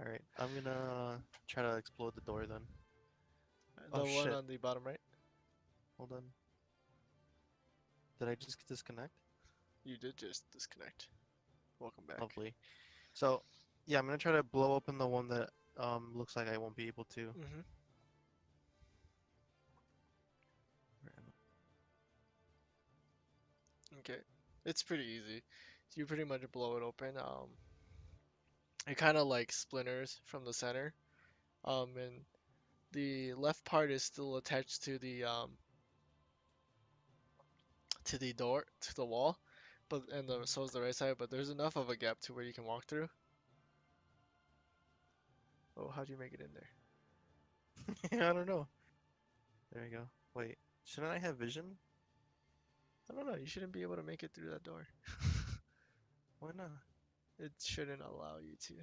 [SPEAKER 2] Alright, I'm gonna try to explode the door then. Oh
[SPEAKER 1] The one
[SPEAKER 2] shit,
[SPEAKER 1] on the bottom right,
[SPEAKER 2] hold on. Did I just disconnect?
[SPEAKER 1] you did just disconnect. Welcome back.
[SPEAKER 2] Lovely. So, yeah, I'm gonna try to blow open the one that looks like I won't be able to.
[SPEAKER 1] hmm Okay, it's pretty easy. You pretty much blow it open. It kind of like splinters from the center. And the left part is still attached to the door to the wall, but and the so is the right side. But there's enough of a gap to where you can walk through. Oh, how do you make it in there?
[SPEAKER 2] I don't know. There you go. Wait, shouldn't I have vision?
[SPEAKER 1] I don't know. You shouldn't be able to make it through that door.
[SPEAKER 2] Why not?
[SPEAKER 1] It shouldn't allow you to.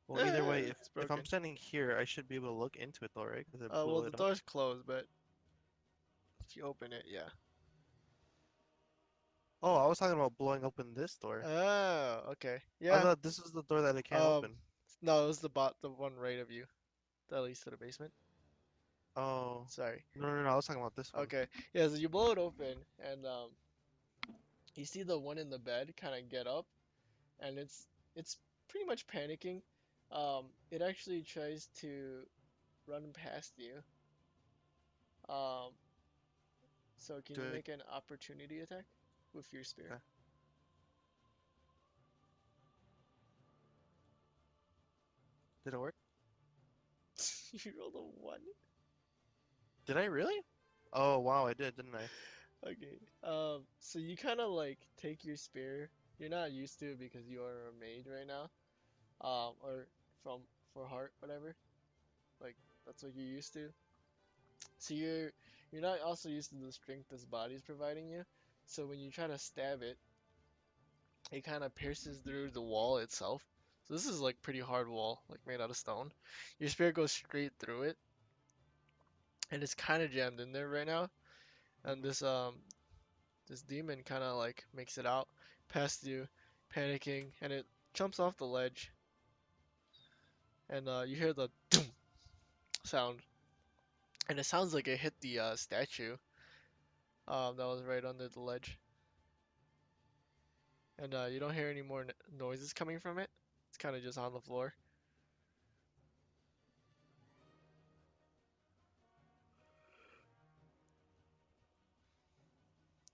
[SPEAKER 2] Well, either way,
[SPEAKER 1] It's
[SPEAKER 2] if I'm
[SPEAKER 1] broken.
[SPEAKER 2] standing here, I should be able to look into it though, right? Because I
[SPEAKER 1] Well,
[SPEAKER 2] blew
[SPEAKER 1] the
[SPEAKER 2] it up.
[SPEAKER 1] door's closed, but if you open it, yeah.
[SPEAKER 2] Oh, I was talking about blowing open this door.
[SPEAKER 1] Oh, okay.
[SPEAKER 2] I
[SPEAKER 1] Yeah.
[SPEAKER 2] thought this was the door that I can't
[SPEAKER 1] Um,
[SPEAKER 2] open.
[SPEAKER 1] no, it was the one right of you that leads to the basement.
[SPEAKER 2] Oh,
[SPEAKER 1] Sorry.
[SPEAKER 2] no, no, no, I was talking about this one.
[SPEAKER 1] Okay. Yeah, so you blow it open, and you see the one in the bed kind of get up, and it's pretty much panicking. It actually tries to run past you. Um, so can
[SPEAKER 2] Do
[SPEAKER 1] you
[SPEAKER 2] it.
[SPEAKER 1] make an opportunity attack with your spear?
[SPEAKER 2] Okay. Did it work?
[SPEAKER 1] You rolled a one.
[SPEAKER 2] Did I really? Oh, wow, I did, didn't I?
[SPEAKER 1] Okay. So you kind of like take your spear. You're not used to it because you are a mage right now. Or from for heart, whatever. Like that's what you're used to. So you're not also used to the strength this body's providing you. So when you try to stab it, it kind of pierces through the wall itself. So this is like pretty hard wall, like made out of stone. Your spear goes straight through it, and it's kind of jammed in there right now. And
[SPEAKER 2] Hmm.
[SPEAKER 1] this demon kind of like makes it out past you, panicking, and it jumps off the ledge, and you hear the sound, and it sounds like it hit the statue that was right under the ledge, and you don't hear any more noises coming from it. It's kind of just on the floor.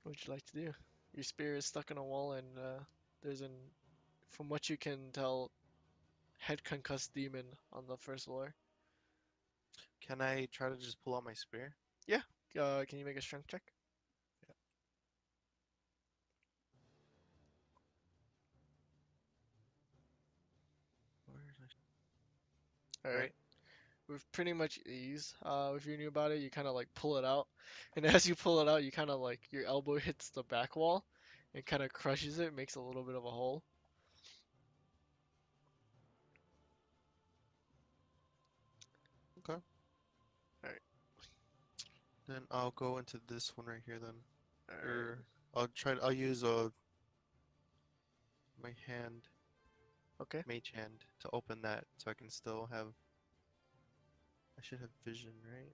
[SPEAKER 1] What would you like to do? Your spear is stuck in a wall, and there's an, from what you can tell, head concussed demon on the first floor.
[SPEAKER 2] Can I try to just pull out my spear?
[SPEAKER 1] Yeah. Can you make a strength check?
[SPEAKER 2] Yeah. Where's my...
[SPEAKER 1] All right.
[SPEAKER 2] Right?
[SPEAKER 1] With pretty much ease, if you knew about it, you kind of like pull it out, and as you pull it out, you kind of like your elbow hits the back wall, and kind of crushes it, makes a little bit of a hole.
[SPEAKER 2] Okay.
[SPEAKER 1] All right.
[SPEAKER 2] Then I'll go into this one right here then.
[SPEAKER 1] All right.
[SPEAKER 2] Or I'll use my hand,
[SPEAKER 1] Okay.
[SPEAKER 2] mage hand, to open that so I can still have. I should have vision, right?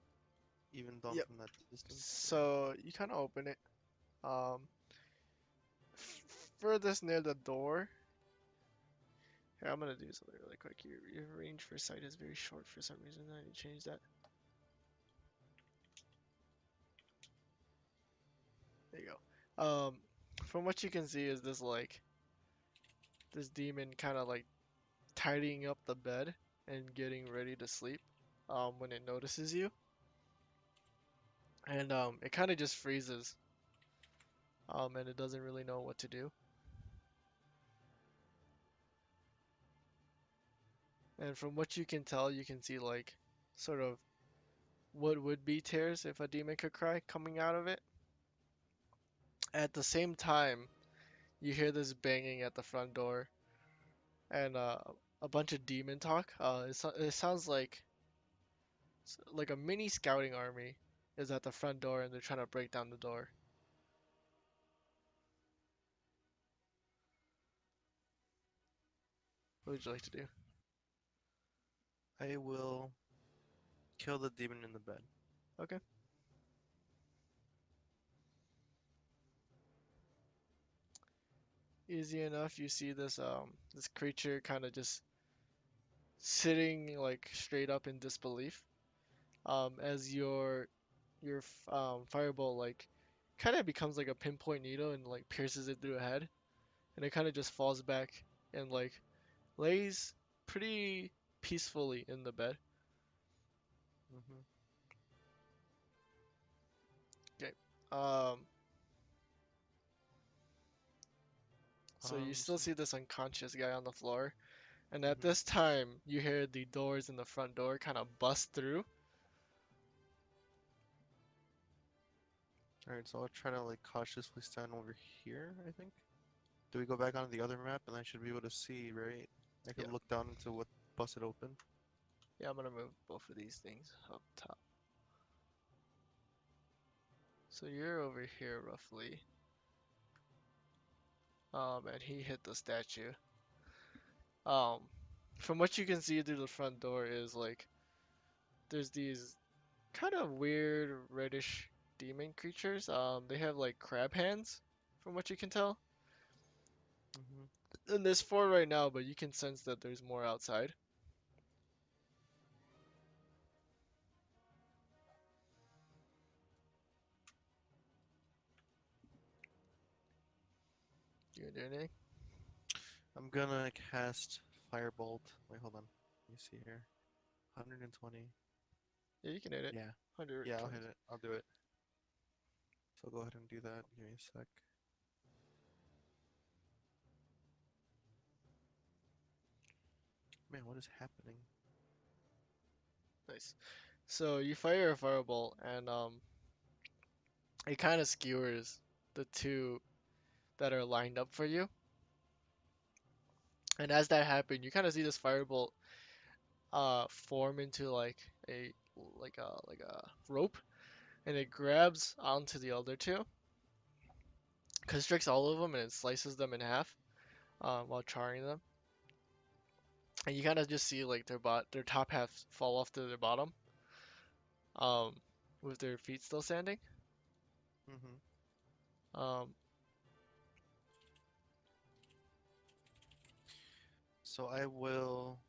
[SPEAKER 2] Even though I'm
[SPEAKER 1] Yep.
[SPEAKER 2] from that distance. Yeah.
[SPEAKER 1] So you kind of open it. Um, furthest near the door. Here, I'm gonna do something really quick. Your range for sight is very short for some reason. I need to change that. There you go. From what you can see is this like this demon kind of like tidying up the bed and getting ready to sleep. When it notices you, and it kind of just freezes. And it doesn't really know what to do. And from what you can tell, you can see like sort of what would be tears if a demon could cry coming out of it. At the same time, you hear this banging at the front door and a bunch of demon talk. It sounds like a mini scouting army is at the front door and they're trying to break down the door. What would you like to do?
[SPEAKER 2] I will kill the demon in the bed.
[SPEAKER 1] Okay. Easy enough. You see this creature kind of just sitting like straight up in disbelief. As your firebolt like kind of becomes like a pinpoint needle and like pierces it through a head, and it kind of just falls back and like lays pretty peacefully in the bed.
[SPEAKER 2] Hmm.
[SPEAKER 1] Okay. Um, so you still
[SPEAKER 2] So.
[SPEAKER 1] see this unconscious guy on the floor, and at
[SPEAKER 2] Hmm.
[SPEAKER 1] this time you hear the doors in the front door kind of bust through.
[SPEAKER 2] All right, so I'll try to like cautiously stand over here, I think. Do we go back onto the other map and I should be able to see, right? I
[SPEAKER 1] Yeah,
[SPEAKER 2] could look down into what busted open.
[SPEAKER 1] yeah, I'm gonna move both of these things up top. So you're over here roughly. And he hit the statue. Um, from what you can see through the front door is like there's these kind of weird reddish demon creatures. They have like crab hands, from what you can tell.
[SPEAKER 2] Hmm.
[SPEAKER 1] And there's four right now, but you can sense that there's more outside. You gonna do anything?
[SPEAKER 2] I'm gonna cast Firebolt. Wait, hold on. Let me see here. 120.
[SPEAKER 1] Yeah, you can hit it.
[SPEAKER 2] Yeah. Yeah, I'll
[SPEAKER 1] 120.
[SPEAKER 2] hit it. I'll do it. So go ahead and do that. Give me a sec. Man, what is happening?
[SPEAKER 1] Nice. So you fire a firebolt, and it kind of skewers the two that are lined up for you. And as that happened, you kind of see this firebolt form into a like a rope, and it grabs onto the other two, constricts all of them, and it slices them in half while charring them. And you kind of just see like their top half fall off to their bottom, um, with their feet still standing.
[SPEAKER 2] Hmm.
[SPEAKER 1] Um,
[SPEAKER 2] So I will.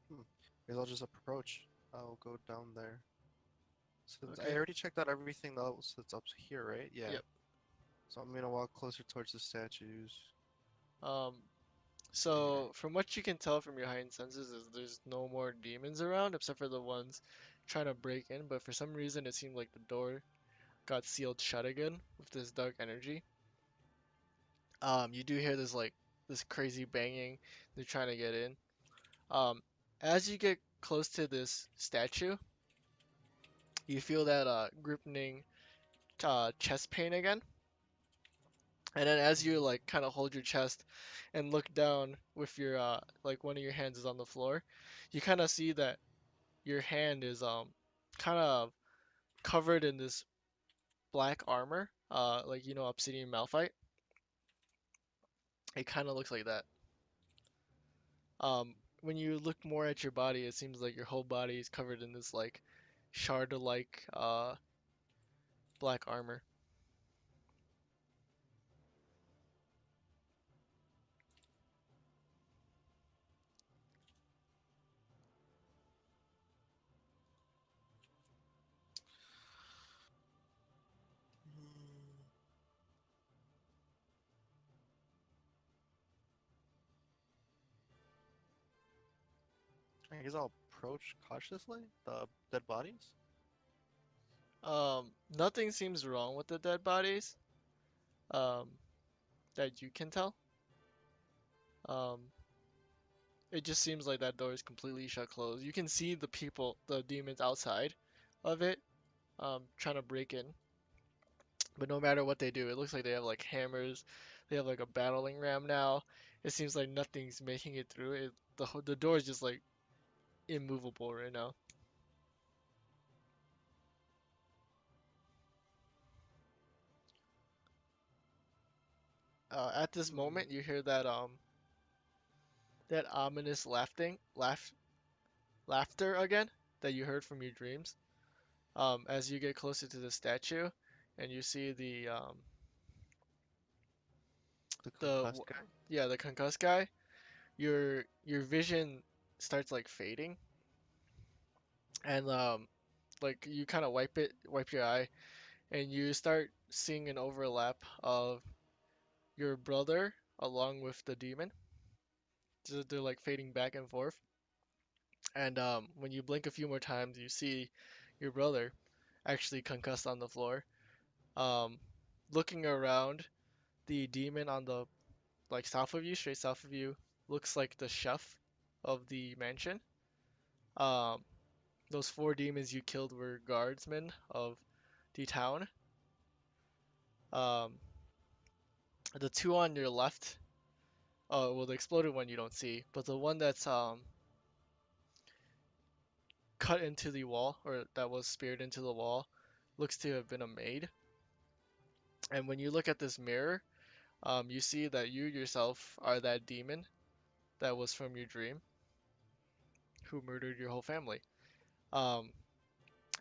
[SPEAKER 2] Hmm. Guess I'll just approach. I'll go down there. Since I
[SPEAKER 1] okay.
[SPEAKER 2] already checked out everything else that's up here, right? Yeah.
[SPEAKER 1] Yep.
[SPEAKER 2] So I'm gonna walk closer towards the statues.
[SPEAKER 1] Um,
[SPEAKER 2] Right here.
[SPEAKER 1] so from what you can tell from your heightened senses is there's no more demons around except for the ones trying to break in, but for some reason it seemed like the door got sealed shut again with this dark energy. You do hear this crazy banging. They're trying to get in. Um, as you get close to this statue, you feel that gripping chest pain again. And then as you
[SPEAKER 2] Mhm.
[SPEAKER 1] like kind of hold your chest and look down with your like one of your hands is on the floor, you kind of see that your hand is kind of covered in this black armor, like Obsidian Malphite. It kind of looks like that. When you look more at your body, it seems like your whole body is covered in this like shard-like black armor.
[SPEAKER 2] Mm, I guess I'll approach cautiously the dead bodies.
[SPEAKER 1] Nothing seems wrong with the dead bodies, um, that you can tell. Um, it just seems like that door is completely shut closed. You can see the people, the demons outside of it, trying to break in. But no matter what they do, it looks like they have like hammers. They have like a battling ram now. It seems like nothing's making it through. The door is just like immovable right now. At this
[SPEAKER 2] Hmm.
[SPEAKER 1] moment, you hear that ominous laughter again that you heard from your dreams. As you get closer to the statue, and you see
[SPEAKER 2] The
[SPEAKER 1] the
[SPEAKER 2] concussed guy.
[SPEAKER 1] yeah, the concussed guy, your vision starts like fading, and like you kind of wipe your eye, and you start seeing an overlap of your brother along with the demon. So they're like fading back and forth, and when you blink a few more times, you see your brother actually concussed on the floor. Um, Looking around, the demon on the like south of you, straight south of you, looks like the chef of the mansion. Um, those four demons you killed were guardsmen of the town. Um, the two on your left, oh well, the exploded one you don't see, but the one that's cut into the wall or that was speared into the wall looks to have been a maid. And when you look at this mirror, you see that you yourself are that demon that was from your dream who murdered your whole family. Um,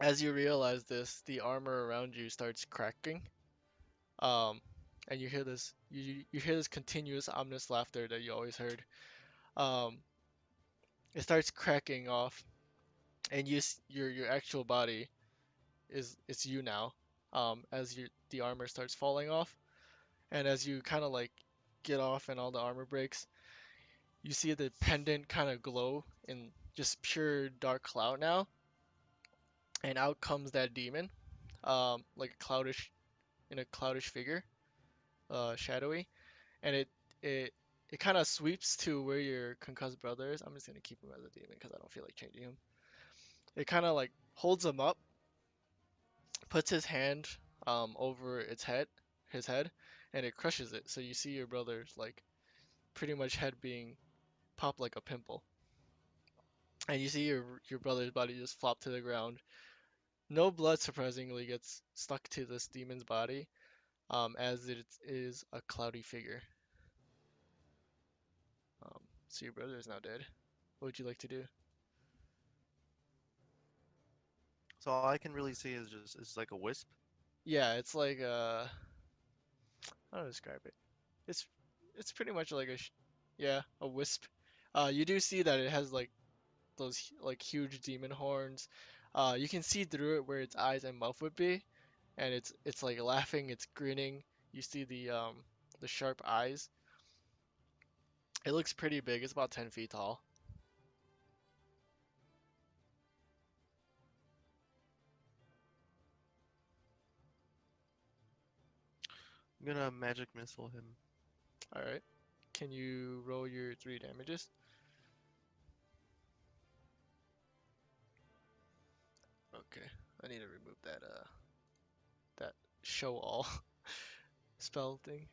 [SPEAKER 1] as you realize this, the armor around you starts cracking. Um, and you hear this continuous ominous laughter that you always heard. Um, it starts cracking off, and your actual body is it's you now. As the armor starts falling off, and as you kind of like get off and all the armor breaks, you see the pendant kind of glow in just pure dark cloud now, and out comes that demon, like a cloudish figure, shadowy, and it it kind of sweeps to where your concussed brother is. I'm just gonna keep him as a demon because I don't feel like changing him. It kind of like holds him up, puts his hand over his head, and it crushes it. So you see your brother's like pretty much head being popped like a pimple, and you see your brother's body just flop to the ground. No blood surprisingly gets stuck to this demon's body, as it is a cloudy figure. So your brother is now dead. What would you like to do?
[SPEAKER 2] So all I can really see is just it's like a wisp.
[SPEAKER 1] Yeah, it's like how to describe it? It's it's pretty much like yeah, a wisp. You do see that it has like those like huge demon horns. You can see through it where its eyes and mouth would be, and it's like laughing, it's grinning. You see the sharp eyes. It looks pretty big. It's about 10 feet tall.
[SPEAKER 2] I'm gonna magic missile him.
[SPEAKER 1] All right. Can you roll your three damages? Okay. I need to remove that show all spell thing.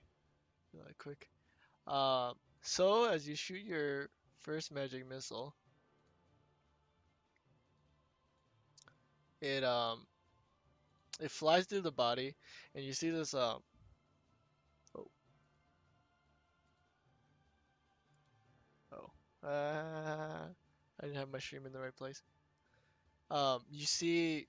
[SPEAKER 1] Quick. Uh, so as you shoot your first magic missile, it it flies through the body, and you see this oh oh I didn't have my stream in the right place. You see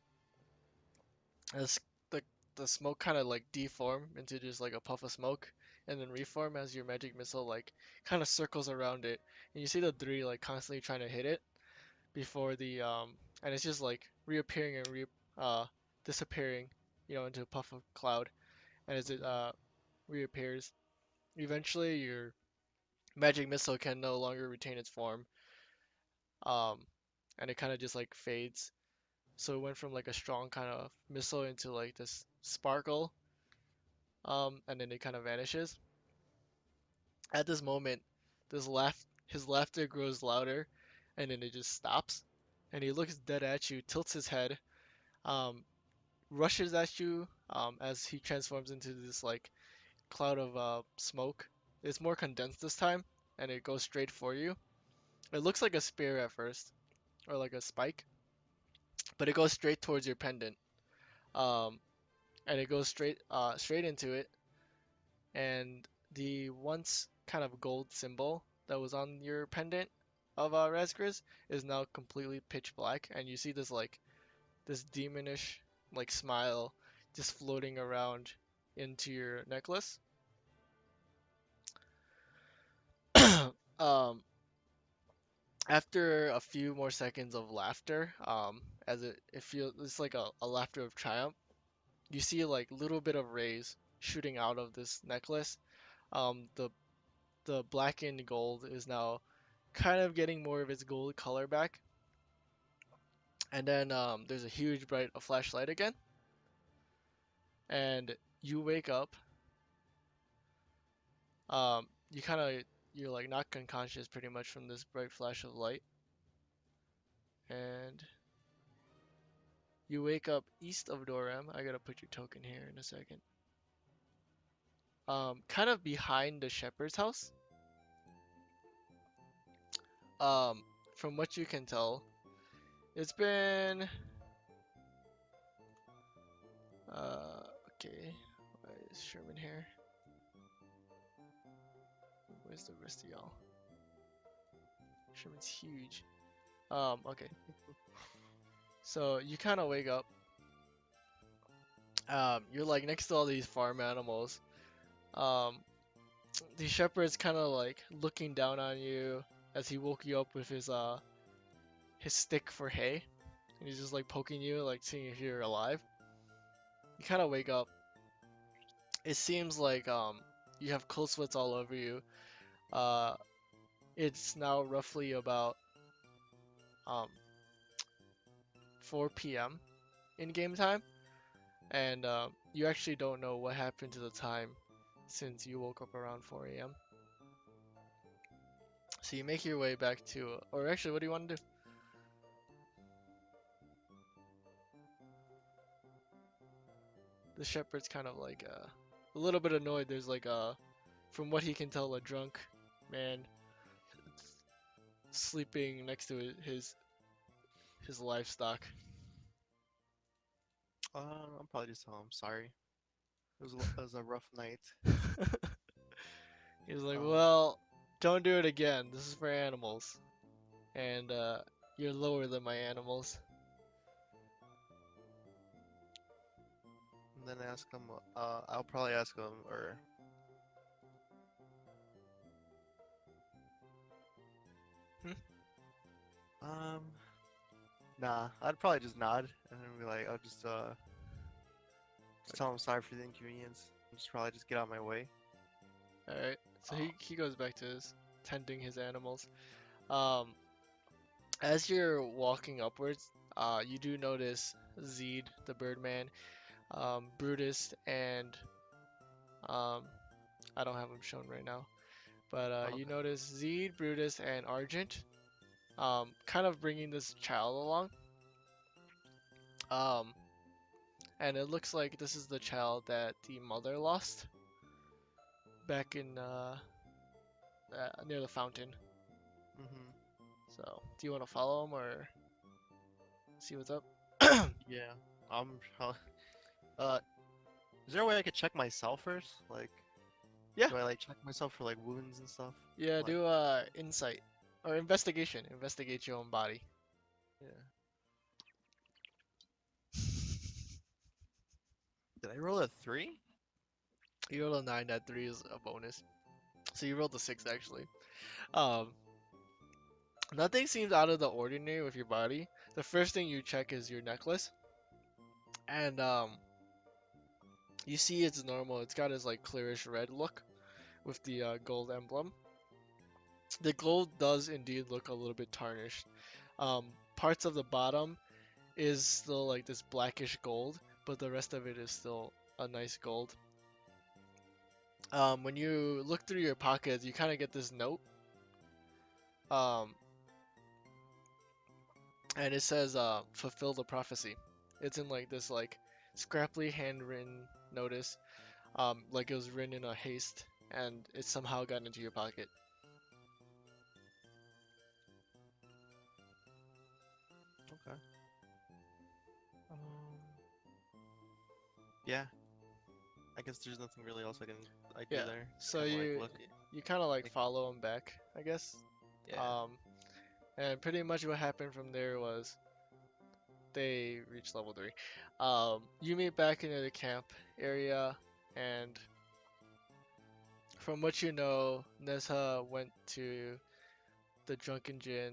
[SPEAKER 1] as the the smoke kind of like deform into just like a puff of smoke, and then reform as your magic missile like kind of circles around it, and you see the three like constantly trying to hit it before the and it's just like reappearing and uh disappearing, into a puff of cloud, and as it
[SPEAKER 2] Mm-hmm.
[SPEAKER 1] reappears, eventually your magic missile can no longer retain its form, um, and it kind of just like fades. So it went from like a strong kind of missile into like this sparkle, and then it kind of vanishes. At this moment, his laughter grows louder, and then it just stops, and he looks dead at you, tilts his head, um, rushes at you, as he transforms into this like cloud of smoke. It's more condensed this time, and it goes straight for you. It looks like a spear at first, or like a spike, but it goes straight towards your pendant. Um, and it goes straight into it, and the once kind of gold symbol that was on your pendant of Razgriz is now completely pitch black, and you see this demonish like smile just floating around into your necklace. um, After a few more seconds of laughter, as it feels it's like a laughter of triumph, you see like little bit of rays shooting out of this necklace. The blackened gold is now kind of getting more of its gold color back, and then there's a huge bright a flashlight again, and you wake up. You kind of you're like knocked unconscious pretty much from this bright flash of light, and you wake up east of Doram. I gotta put your token here in a second. Kind of behind the shepherd's house. Um, from what you can tell, it's been okay. Why is Sherman here? Where's the rest of y'all? Sherman's huge. Okay. So you kind of wake up. You're like next to all these farm animals. Um, the shepherd's kind of like looking down on you as he woke you up with his stick for hay, and he's just like poking you, like seeing if you're alive. You kind of wake up. It seems like you have cold sweats all over you. Uh, it's now roughly about um 4 p.m. in game time, and you actually don't know what happened to the time since you woke up around 4 a.m. So you make your way back to, or actually, what do you want to do? The shepherd's kind of like a little bit annoyed. There's like from what he can tell, a drunk man sleeping next to his livestock.
[SPEAKER 2] I'll probably just tell him sorry. It was a rough night.
[SPEAKER 1] He's like,
[SPEAKER 2] Um,
[SPEAKER 1] well, don't do it again. This is for animals, and you're lower than my animals.
[SPEAKER 2] and then ask him. I'll probably ask him, or
[SPEAKER 1] Hmm?
[SPEAKER 2] um, nah. I'd probably just nod and then be like, I'll just tell him sorry for the inconvenience. And just probably just get out of my way.
[SPEAKER 1] All right. So
[SPEAKER 2] Oh,
[SPEAKER 1] he goes back to his tending his animals. Um, as you're walking upwards, you do notice Zed, the Birdman, Brutus, and um, I don't have them shown right now, but you
[SPEAKER 2] okay.
[SPEAKER 1] notice Zed, Brutus, and Argent, kind of bringing this child along. Um, and it looks like this is the child that the mother lost back in near the fountain.
[SPEAKER 2] Mhm.
[SPEAKER 1] So, do you want to follow him or see what's up?
[SPEAKER 2] Yeah. How, uh, is there a way I could check myself first? Like,
[SPEAKER 1] Yeah,
[SPEAKER 2] do I like check myself for like wounds and stuff?
[SPEAKER 1] yeah.
[SPEAKER 2] Like,
[SPEAKER 1] Do insight or investigation. Investigate your own body.
[SPEAKER 2] yeah. Did I roll a 3?
[SPEAKER 1] You rolled a 9. That 3 is a bonus. So you rolled a 6 actually. Um, Nothing seems out of the ordinary with your body. The first thing you check is your necklace, and you see it's normal. It's got this like clearish red look with the gold emblem. The gold does indeed look a little bit tarnished. Parts of the bottom is still like this blackish gold, but the rest of it is still a nice gold. When you look through your pockets, you kind of get this note, um, and it says "fulfill the prophecy." It's in like this like scrappily handwritten notice, like it was written in a haste, and it somehow got into your pocket.
[SPEAKER 2] Okay. Um, yeah. I guess there's nothing really else I do
[SPEAKER 1] Yeah,
[SPEAKER 2] there. Just
[SPEAKER 1] so
[SPEAKER 2] kind of like
[SPEAKER 1] you
[SPEAKER 2] look.
[SPEAKER 1] you kind of like
[SPEAKER 2] Like,
[SPEAKER 1] follow him back, I guess.
[SPEAKER 2] yeah.
[SPEAKER 1] Um, and pretty much what happened from there was they reached level 3. You meet back into the camp area, and from what you know, Nezha went to the Drunken Gin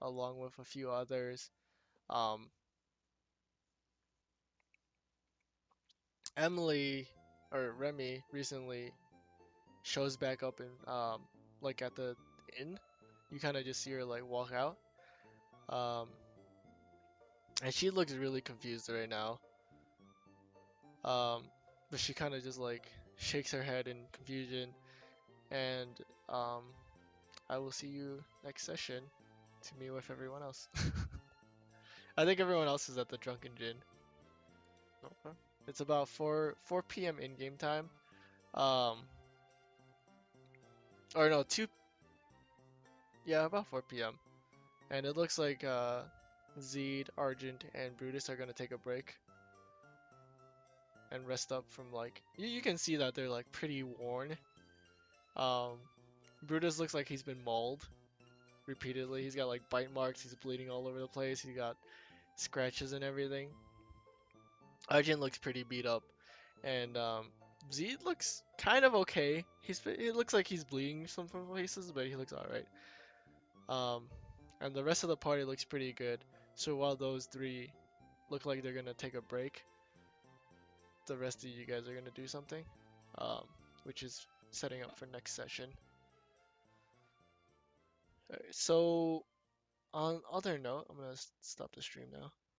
[SPEAKER 1] along with a few others. Um, Emily or Remy recently shows back up in like at the inn. You kind of just see her like walk out. Um, and she looks really confused right now. Um, but she kind of just like shakes her head in confusion, and um, I will see you next session to meet with everyone else. I think everyone else is at the Drunken Gin.
[SPEAKER 2] Okay.
[SPEAKER 1] It's about 4 p.m. in game time. Um, or no, 2, yeah, about 4 p.m. And it looks like Zed, Argent, and Brutus are gonna take a break and rest up from like you can see that they're like pretty worn. Um, Brutus looks like he's been mauled repeatedly. He's got like bite marks. He's bleeding all over the place. He's got scratches and everything. Argent looks pretty beat up, and Zed looks kind of okay. It looks like he's bleeding some places, but he looks all right. Um, and the rest of the party looks pretty good. So while those three look like they're gonna take a break, the rest of you guys are gonna do something, um, which is setting up for next session. Alright, so on other note, I'm gonna stop the stream now.